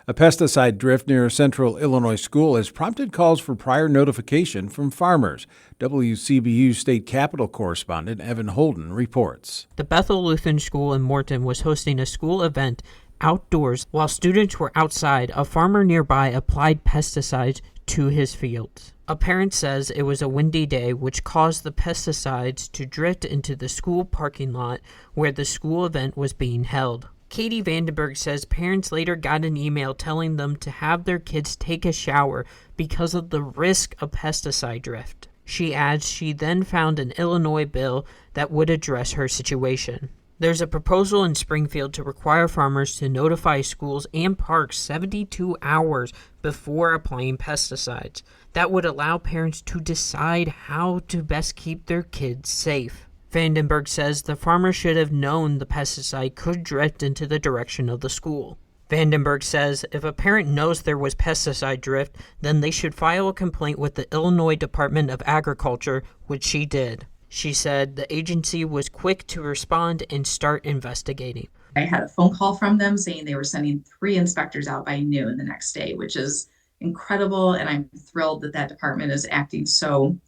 A pesticide drift near a central Illinois school has prompted calls for prior notification from farmers. WCBU State Capitol correspondent Evan Holden reports. The Bethel Lutheran School in Morton was hosting a school event outdoors. While students were outside, a farmer nearby applied pesticides to his fields. A parent says it was a windy day, which caused the pesticides to drift into the school parking lot where the school event was being held. Katie Vandenberg says parents later got an email telling them to have their kids take a shower because of the risk of pesticide drift. She adds she then found an Illinois bill that would address her situation. There's a proposal in Springfield to require farmers to notify schools and parks 72 hours before applying pesticides. That would allow parents to decide how to best keep their kids safe. Vandenberg says the farmer should have known the pesticide could drift into the direction of the school. Vandenberg says if a parent knows there was pesticide drift, then they should file a complaint with the Illinois Department of Agriculture, which she did. She said the agency was quick to respond and start investigating. I had a phone call from them saying they were sending 3 inspectors out by noon the next day, which is incredible. And I'm thrilled that that department is acting so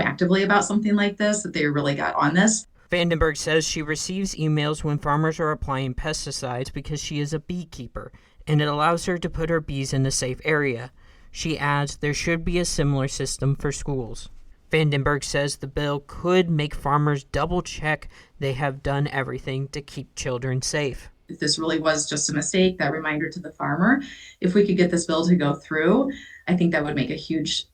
actively about something like this, that they really got on this. Vandenberg says she receives emails when farmers are applying pesticides because she is a beekeeper, and it allows her to put her bees in a safe area. She adds there should be a similar system for schools. Vandenberg says the bill could make farmers double-check they have done everything to keep children safe. If this really was just a mistake, that reminder to the farmer, if we could get this bill to go through, I think that would make a huge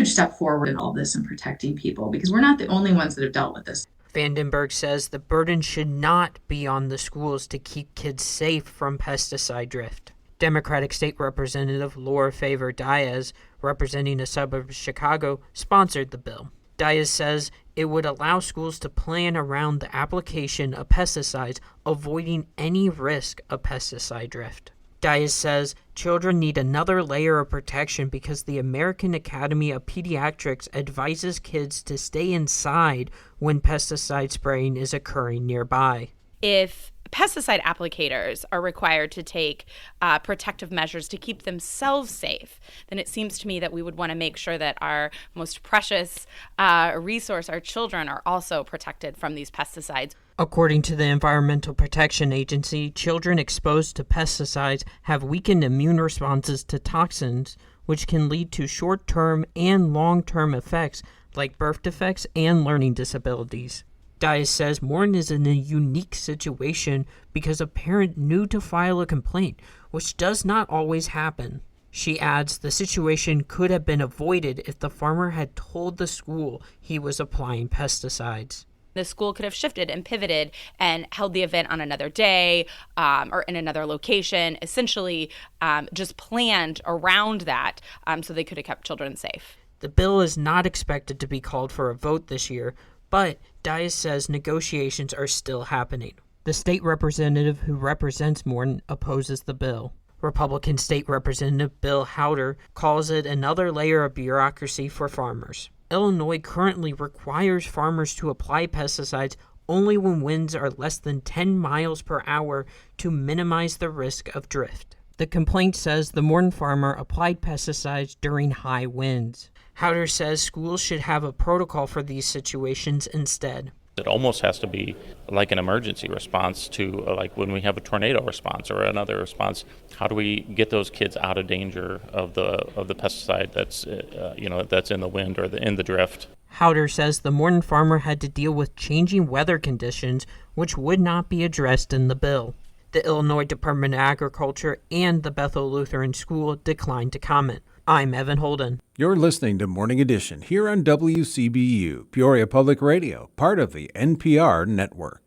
step forward in all this and protecting people, because we're not the only ones that have dealt with this. Vandenberg says the burden should not be on the schools to keep kids safe from pesticide drift. Democratic State Representative Laura Favor Diaz, representing a suburb of Chicago, sponsored the bill. Diaz says it would allow schools to plan around the application of pesticides, avoiding any risk of pesticide drift. Diaz says children need another layer of protection because the American Academy of Pediatrics advises kids to stay inside when pesticide spraying is occurring nearby. If pesticide applicators are required to take protective measures to keep themselves safe, then it seems to me that we would want to make sure that our most precious resource, our children, are also protected from these pesticides. According to the Environmental Protection Agency, children exposed to pesticides have weakened immune responses to toxins, which can lead to short-term and long-term effects like birth defects and learning disabilities. Diaz says Morton is in a unique situation because a parent knew to file a complaint, which does not always happen. She adds the situation could have been avoided if the farmer had told the school he was applying pesticides. The school could have shifted and pivoted and held the event on another day or in another location, essentially just planned around that so they could have kept children safe. The bill is not expected to be called for a vote this year, but Diaz says negotiations are still happening. The state representative who represents Morton opposes the bill. Republican State Representative Bill Howder calls it another layer of bureaucracy for farmers. Illinois currently requires farmers to apply pesticides only when winds are less than 10 miles per hour to minimize the risk of drift. The complaint says the Morton farmer applied pesticides during high winds. Howder says schools should have a protocol for these situations instead. It almost has to be like an emergency response to like when we have a tornado response or another response. How do we get those kids out of danger of the pesticide that's in the wind or in the drift? Howder says the Morton farmer had to deal with changing weather conditions, which would not be addressed in the bill. The Illinois Department of Agriculture and the Bethel Lutheran School declined to comment. I'm Evan Holden. You're listening to Morning Edition here on WCBU, Peoria Public Radio, part of the NPR network.